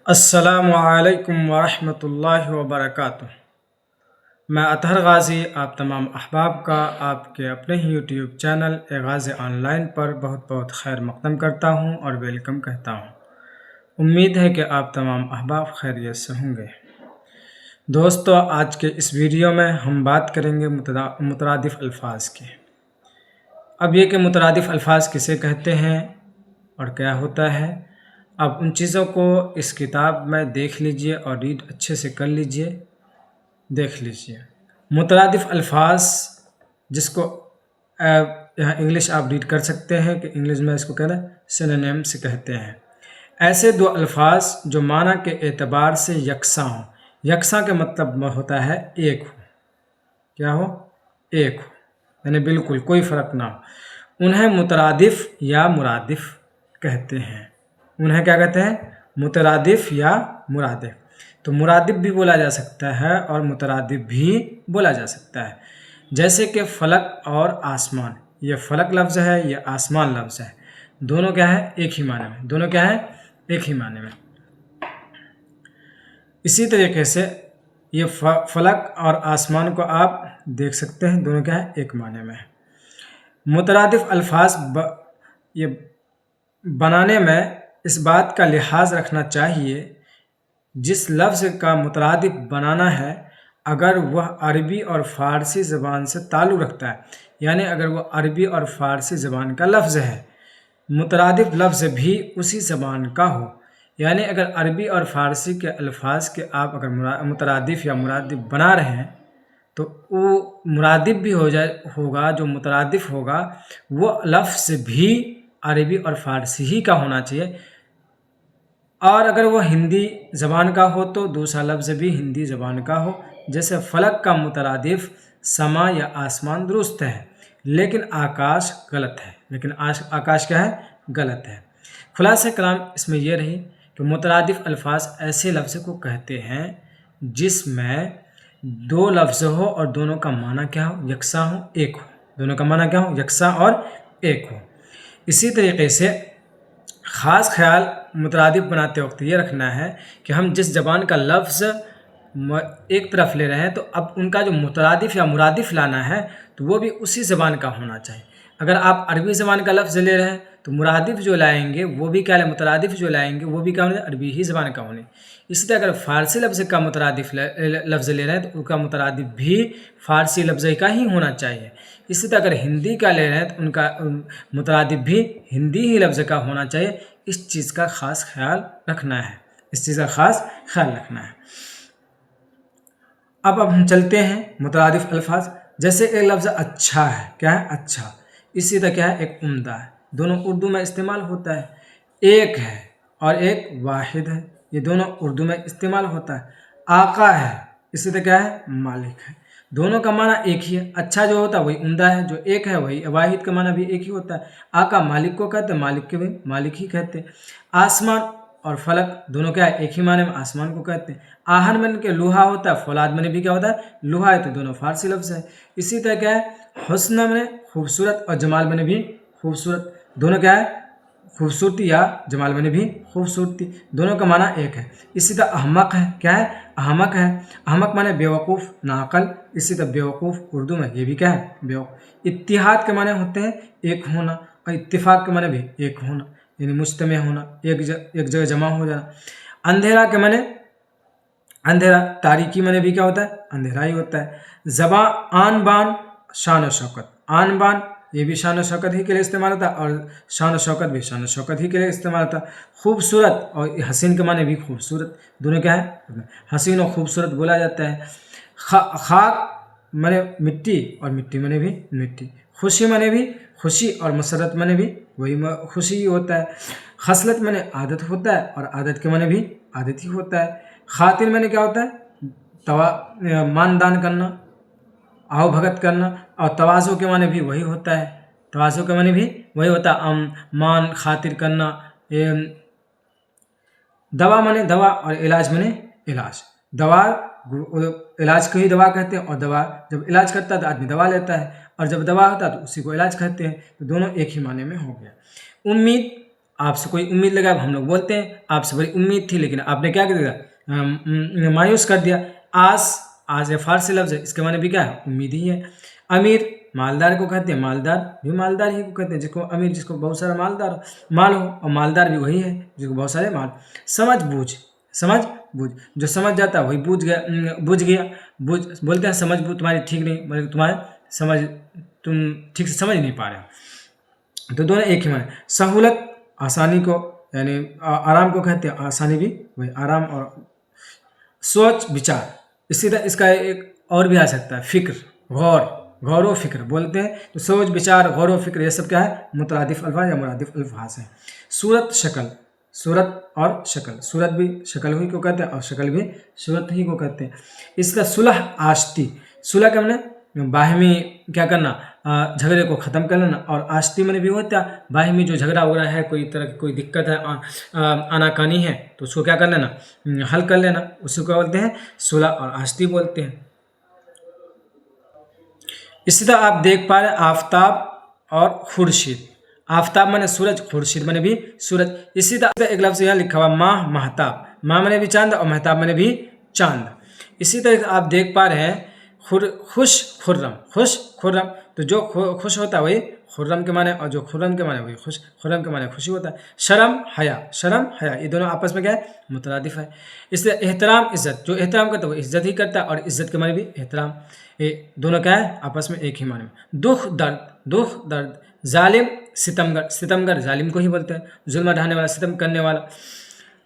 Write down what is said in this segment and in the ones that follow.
السلام علیکم ورحمۃ اللہ وبرکاتہ۔ میں اطہر غازی آپ تمام احباب کا آپ کے اپنے ہی YouTube channel Ghazi online پر بہت بہت خیر مقدم کرتا ہوں اور ویلکم کہتا ہوں۔ امید ہے کہ آپ تمام احباب خیریت سے ہوں گے۔ دوستو، آج کے اس ویڈیو میں ہم بات کریں گے مترادف الفاظ کی۔ اب یہ کہ مترادف الفاظ کسے کہتے ہیں اور کیا ہوتا ہے، اب ان چیزوں کو اس کتاب میں دیکھ لیجئے اور ریڈ اچھے سے کر لیجئے، دیکھ لیجئے۔ مترادف الفاظ جس کو یہاں انگلش آپ ریڈ کر سکتے ہیں کہ انگلش میں اس کو کہنا سینونیمز سے کہتے ہیں۔ ایسے دو الفاظ جو معنی کے اعتبار سے یکساں ہوں۔ یکساں کے مطلب ہوتا ہے ایک ہو، کیا ہو؟ ایک ہو، یعنی بالکل کوئی فرق نہ ہو، انہیں مترادف یا مرادف کہتے ہیں۔ انہیں کیا کہتے ہیں؟ مترادف یا مرادف۔ تو مرادف بھی بولا جا سکتا ہے اور مترادف بھی بولا جا سکتا ہے۔ جیسے کہ فلک اور آسمان، یہ فلک لفظ ہے، یہ آسمان لفظ ہے، دونوں کیا ہے؟ ایک ہی معنی میں، دونوں کیا ہے؟ ایک ہی معنی میں۔ اسی طریقے سے یہ فلک اور آسمان کو آپ دیکھ سکتے ہیں، دونوں کیا ہے؟ ایک معنی میں۔ مترادف الفاظ یہ بنانے میں اس بات کا لحاظ رکھنا چاہیے، جس لفظ کا مترادف بنانا ہے اگر وہ عربی اور فارسی زبان سے تعلق رکھتا ہے، یعنی اگر وہ عربی اور فارسی زبان کا لفظ ہے، مترادف لفظ بھی اسی زبان کا ہو، یعنی اگر عربی اور فارسی کے الفاظ کے آپ اگر مترادف یا مرادف بنا رہے ہیں تو وہ مرادف بھی ہوگا، جو مترادف ہوگا وہ لفظ بھی عربی اور فارسی ہی کا ہونا چاہیے، اور اگر وہ ہندی زبان کا ہو تو دوسرا لفظ بھی ہندی زبان کا ہو۔ جیسے فلک کا مترادف سما یا آسمان درست ہے، لیکن آکاش غلط ہے، لیکن آکاش کیا ہے؟ غلط ہے۔ خلاصہ کلام اس میں یہ رہی کہ مترادف الفاظ ایسے لفظ کو کہتے ہیں جس میں دو لفظ ہو اور دونوں کا معنی کیا ہو؟ یکساں ہو، ایک ہو۔ دونوں کا معنی کیا ہو؟ یکساں اور ایک ہو۔ اسی طریقے سے خاص خیال مترادف بناتے وقت یہ رکھنا ہے کہ ہم جس زبان کا لفظ ایک طرف لے رہے ہیں تو اب ان کا جو مترادف یا مرادف لانا ہے تو وہ بھی اسی زبان کا ہونا چاہیے۔ اگر آپ عربی زبان کا لفظ لے رہے ہیں تو مرادف جو لائیں گے وہ بھی کیا ہے؟ مترادف جو لائیں گے وہ بھی کیا ہونے؟ عربی ہی زبان کا ہونے۔ اسی طرح اگر فارسی لفظ کا مترادف لفظ لے رہے ہیں تو ان کا مترادف بھی فارسی لفظ کا ہی ہونا چاہیے۔ اسی طرح اگر ہندی کا لے رہے ہیں تو ان کا مترادف بھی ہندی ہی لفظ کا ہونا چاہیے۔ اس چیز کا خاص خیال رکھنا ہے، اس چیز کا خاص خیال رکھنا ہے۔ اب ہم چلتے ہیں مترادف الفاظ۔ جیسے ایک لفظ اچھا ہے، کیا ہے؟ اچھا۔ اسی طرح کیا ہے؟ ایک عمدہ ہے، دونوں اردو میں استعمال ہوتا ہے۔ ایک ہے اور ایک واحد ہے، یہ دونوں اردو میں استعمال ہوتا ہے۔ آقا ہے، اسی طرح کیا ہے؟ مالک ہے، دونوں کا معنی ایک ہی ہے۔ اچھا جو ہوتا ہے وہی عمدہ ہے، جو ایک ہے وہی واحد کا معنی بھی ایک ہی ہوتا ہے۔ آقا مالک کو کہتے ہیں، مالک کے بھی مالک ہی کہتے ہیں۔ آسمان اور فلک دونوں کیا ہے؟ ایک ہی معنی میں آسمان کو کہتے ہیں۔ آہن من کے لوہا ہوتا ہے، فولاد من بھی کیا ہوتا ہے؟ لوہا ہے، تو دونوں فارسی لفظ ہے۔ اسی طرح کیا ہے؟ حسن من خوبصورت اور جمال من بھی خوبصورت، دونوں کیا ہے؟ خوبصورتی یا جمال من بھی خوبصورتی، دونوں کا معنی ایک ہے۔ اسی طرح احمق ہے، کیا ہے؟ احمق ہے، احمق معنی بیوقوف، ناعقل۔ اسی طرح بیوقوف اردو میں یہ بھی کیا ہے؟ بیوقوف۔ اتحاد کے معنی ہوتے ہیں ایک ہونا، اور اتفاق کے معنی بھی ایک ہونا، یعنی مجتمع ہونا، ایک جگہ جمع ہو جانا۔ اندھیرا کے معنی اندھیرا، تاریکی معنی بھی کیا ہوتا ہے؟ اندھیرا ہی ہوتا ہے۔ زبان، آن بان، شان و شوکت، آن بان یہ بھی شان و شوکت ہی کے لیے استعمال ہوتا ہے، اور شان و شوکت بھی شان و شوکت ہی کے لیے استعمال ہوتا ہے۔ خوبصورت اور حسین کے معنی بھی خوبصورت، دونوں کیا ہے؟ حسین و خوبصورت بولا جاتا ہے۔ خاک معنی مٹی اور مٹی معنی بھی مٹی۔ خوشی معنی بھی خوشی اور مسرت معنی بھی وہی خوشی ہی ہوتا ہے۔ خصلت معنی عادت ہوتا ہے، اور عادت کے معنی بھی عادت ہی ہوتا ہے۔ خاطر معنی کیا ہوتا ہے؟ ماندان کرنا، آؤ بھگت کرنا، اور تواضع کے معنی بھی وہی ہوتا ہے، تواضع کے معنی بھی وہی ہوتا ہے، مان خاطر کرنا۔ دوا معنی دوا، اور علاج معنی علاج۔ دوا علاج کو ہی دوا کہتے ہیں، اور دوا جب علاج کرتا ہے تو آدمی دوا لیتا ہے، اور جب دوا ہوتا ہے تو اسی کو علاج کہتے ہیں، تو دونوں ایک ہی معنی میں ہو گیا۔ امید آپ سے کوئی امید لگا، ہم لوگ بولتے ہیں آپ سے بڑی امید تھی لیکن آپ نے کیا کر دیا، مایوس کر دیا۔ آس یہ فارسی لفظ ہے، اس کے معنی بھی کیا ہے، امید ہی ہے۔ امیر مالدار کو کہتے ہیں، مالدار بھی مالدار ہی کو کہتے ہیں، جس کو امیر، جس کو بہت سارا مال ہو، اور مالدار بھی وہی ہے جس کو بہت سارے مال۔ سمجھ بوجھ، سمجھ بوجھ، جو سمجھ جاتا ہے وہی بوجھ گیا۔ بولتے ہیں سمجھ بوجھ تمہاری ٹھیک نہیں، بلکہ تم ٹھیک سے سمجھ نہیں پا رہے ہو۔ تو دونوں ایک ہی معنی۔ سہولت آسانی کو، یعنی آرام کو کہتے ہیں، آسانی بھی وہی آرام۔ اور سوچ بچار، اسی طرح اس کا ایک اور بھی آ سکتا ہے، فکر، غور و فکر بولتے ہیں۔ تو سوچ بچار، غور و فکر، یہ سب کیا ہے، مترادف الفاظ یا مرادف الفاظ ہیں۔ صورت شکل، صورت اور شکل، صورت بھی شکل ہی کو کہتے ہیں اور شکل بھی صورت ہی کو کہتے ہیں۔ اس کا صلح آشتی، صلح کا مطلب باہمی کیا کرنا، جھگڑے کو ختم کر لینا، اور آشتی میں بھی ہوتا ہے باہمی جو جھگڑا ہو رہا ہے، کوئی طرح کی کوئی دقت ہے، آناکانی ہے، تو اس کو کیا کر لینا، حل کر لینا، اسی کو بولتے ہیں صلح اور آشتی بولتے ہیں۔ اسی طرح آپ دیکھ پا رہے ہیں آفتاب اور خورشید، آفتاب مانے سورج، خورشید مانے بھی سورج۔ اسی طرح ایک لفظ یہاں لکھا ہوا ماہ، مہتاب، ماہ مانے بھی چاند اور مہتاب مانے بھی چاند۔ اسی طرح آپ دیکھ پا رہے ہیں خوش خرم، خوش خرم، تو جو خوش ہوتا ہے وہی خرم کے معنی، اور جو خرم کے معنی وہی خوش، خرم کے معنی خوشی ہوتا ہے۔ شرم حیا، شرم حیا، یہ دونوں آپس میں کیا ہے، مترادف ہے۔ اس سے احترام عزت، جو احترام کرتا ہے وہ عزت ہی کرتا ہے، اور عزت کے معنی بھی احترام، یہ دونوں کیا ہے، آپس میں ایک ہی معنی میں۔ دکھ درد، دکھ درد، ظالم ستمگر، ستمگر ظالم کو ہی بولتے ہیں، ظلم ڈھانے والا، ستم کرنے والا۔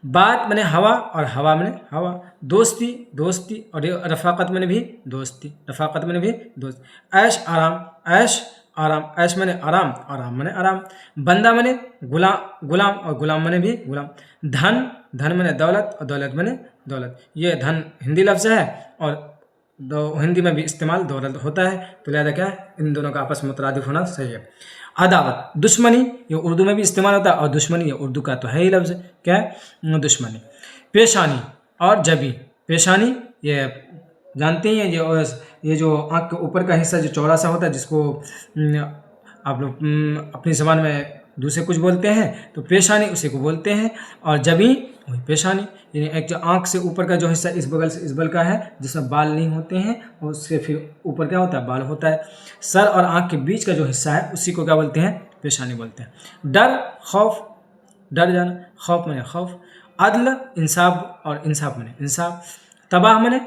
بات میں نے ہوا، اور ہوا میں نے ہوا۔ دوستی، دوستی، اور رفاقت میں نے بھی دوستی، رفاقت میں نے بھی دوست۔ عیش آرام، عیش آرام، عیش میں نے آرام، آرام میں نے آرام۔ بندہ میں نے غلام، غلام، اور غلام میں نے بھی غلام۔ دھن، دھن میں نے دولت، اور دولت میں نے دولت۔ یہ دھن ہندی لفظ ہے، اور ہندی میں بھی استعمال دولت ہوتا ہے، تو لہٰذا کیا ہے، ان دونوں کا آپس میں مترادف ہونا صحیح ہے۔ عداوت، دشمنی، یہ اردو میں بھی استعمال ہوتا ہے، اور دشمنی یہ اردو کا تو ہے ہی لفظ، کیا ہے، دشمنی۔ پیشانی اور جبیں، پیشانی یہ جانتے ہی ہیں، یہ جو آنکھ کے اوپر کا حصہ جو چوڑا سا ہوتا ہے، جس کو آپ لوگ اپنی زبان میں دوسرے کچھ بولتے ہیں، تو پیشانی اسی کو بولتے ہیں، اور جبیں وہی پیشانی، یعنی ایک جو آنکھ سے اوپر کا جو حصہ اس بغل سے اس بغل کا ہے، جس میں بال نہیں ہوتے ہیں، اور اس سے پھر اوپر کیا ہوتا ہے، بال ہوتا ہے۔ سر اور آنکھ کے بیچ کا جو حصہ ہے اسی کو کیا بولتے ہیں، پیشانی بولتے ہیں۔ ڈر، خوف، ڈر جانا، خوف میں نے خوف۔ عدل، انصاف، اور انصاف میں نے انصاف۔ تباہ میں نے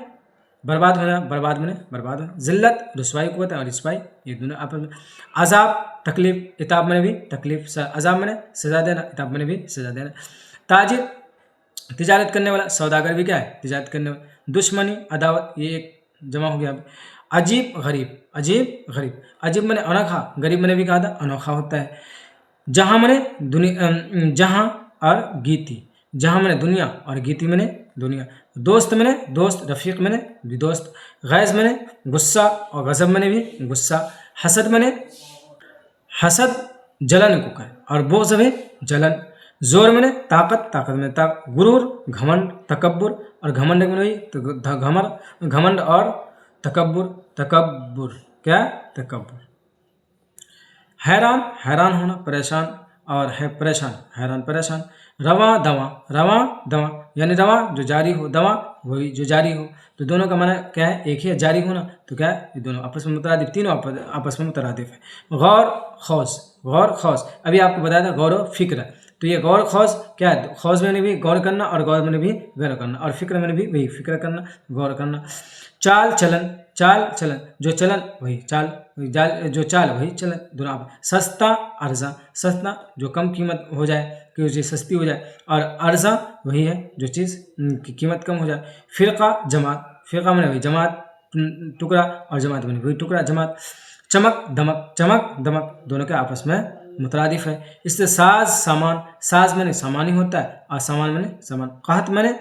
برباد ہونا، برباد میں نے برباد ہونا۔ ذلت رسوائی کو ہوتا ہے، اور رسوائی، یہ دونوں آپس میں۔ عذاب تکلیف، عتاب میں نے بھی تکلیف، عذاب میں نے سزا دینا، عتاب میں نے بھی سزا دینا۔ تاجر تجارت کرنے والا، سوداگر بھی کیا ہے، تجارت کرنے والا۔ دشمنی عداوت، یہ ایک جمع ہو گیا۔ عجیب غریب، عجیب غریب، عجیب میں نے انوکھا، غریب میں نے بھی کہا تھا انوکھا ہوتا ہے۔ جہاں میں نے جہاں اور گیتی، جہاں میں نے دنیا، اور گیتی میں نے دنیا۔ دوست میں نے دوست، رفیق میں نے بھی دوست۔ غیظ میں نے غصہ، اور غضب میں نے بھی غصہ۔ حسد میں نے حسد جلن کو کہے، اور بغض میں جلن۔ زور میں نے طاقت، طاقت میں نے طاقت۔ غرور، گھمنڈ، تکبر، اور گھمنڈ میں بھی گھمنڈ اور تکبر، تکبر کیا، تکبر۔ حیران، حیران ہونا، پریشان، اور ہے پریشان، حیران پریشان۔ رواں دواں، رواں دواں، یعنی رواں جو جاری ہو، دواں وہی جو جاری ہو، تو دونوں کا معنی کیا ہے، ایک ہی ہے، جاری ہونا، تو کیا ہے، یہ دونوں آپس میں مترادف، تینوں آپس میں مترادف ہے۔ غور خوض، غور خوض، ابھی آپ کو بتایا تھا غور و فکر، تو یہ غور خوض کیا ہے، خوض میں نے بھی غور کرنا، اور غور میں نے بھی غور کرنا، اور فکر میں نے بھی وہی فکر کرنا، غور کرنا۔ چال چلن، چال چلن، جو چلن وہی چال، جو چال وہی چلن، دونوں۔ سستا عرضہ، سستا جو کم قیمت ہو جائے، کہ چیز سستی ہو جائے، اور عرضہ وہی ہے جو چیز کی قیمت کم ہو جائے۔ فرقہ جماعت، فرقہ میں نے وہی جماعت، ٹکڑا، اور جماعت میں نے وہی ٹکڑا، جماعت۔ چمک دمک، چمک دمک، دونوں کے آپس میں مترادف ہے۔ اس سے ساز سامان، ساز میں نے سامان ہی ہوتا ہے، اور سامان میں نے سامان۔ قحط میں نے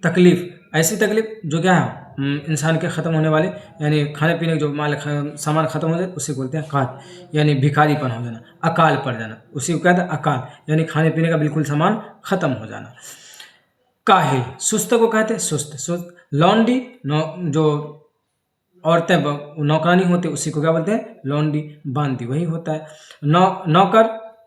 تکلیف، ایسی تکلیف جو کیا ہے، انسان کے ختم ہونے والے، یعنی کھانے پینے کے جو سامان ختم ہو جائے اسی کو بولتے ہیں قحط، یعنی بھکاری پن ہو جانا، اکال پڑ جانا، اسی کو کہتے ہیں اکال، یعنی کھانے پینے کا بالکل سامان ختم ہو جانا۔ کاہل، سست کو کہتے ہیں سست، سست۔ لونڈی، جو عورتیں نوکرانی ہوتی اسی کو کیا بولتے ہیں، لونڈی، باندی وہی ہوتا ہے۔ نوکر